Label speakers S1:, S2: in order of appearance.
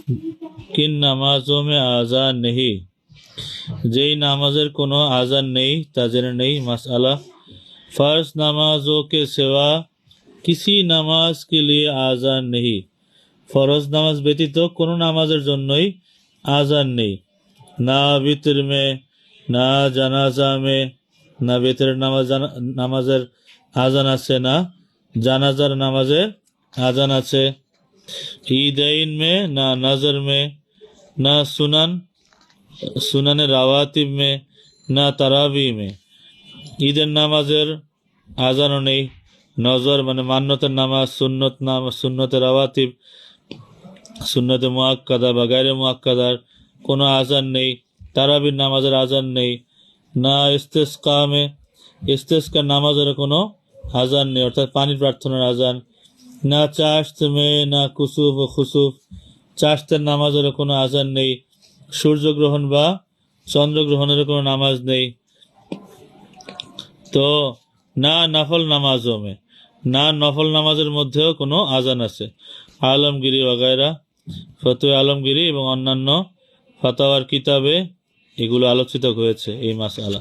S1: किन नमाजों में आज़ान नहीं, যেই নামাজের কোনো আজান নেই তা জেনে নেই। মাসআলা, फर्ज नमाजों के सिवा किसी नमाज के लिए आजान नहीं, फरज नामाज ব্যতীত কোনো নামাজের জন্যই আজান নেই। না বিতর में, না জানাজা में, না বিতরের নামাজের আজান আছে, না জানাজার নামাজের আজান আছে। ঈদাইন में, না নজর में, না सुनन রাওয়াতিব में, না তারাবি में। ঈদের নামাজের আজানও নেই, নজর মানে মান্যতের নামাজ, সুন্নতে রাওয়াতিব, সুন্নতে মুআক্কাদা বা গায়রে মুআক্কাদার কোনো আজান নেই। তারাবির নামাজের আজান নেই। না ইস্তেসকার নামাজের কোনো আজান নেই, অর্থাৎ পানি প্রার্থনার আজান। না চাশত মে, না কুসুফ ও খুসুফ, চাশতের নামাজের কোনো আজান নেই। সূর্যগ্রহণ বা চন্দ্রগ্রহণের কোনো নামাজ নেই। তো না নফল নামাজও মে, না নফল নামাজের মধ্যেও কোনো আজান আছে। আলমগিরি ওয়াগায়রা, ফতোয়া আলমগিরি এবং অন্যান্য ফাতাওয়ার কিতাবে এগুলো আলোচিত হয়েছে এই মাসআলা।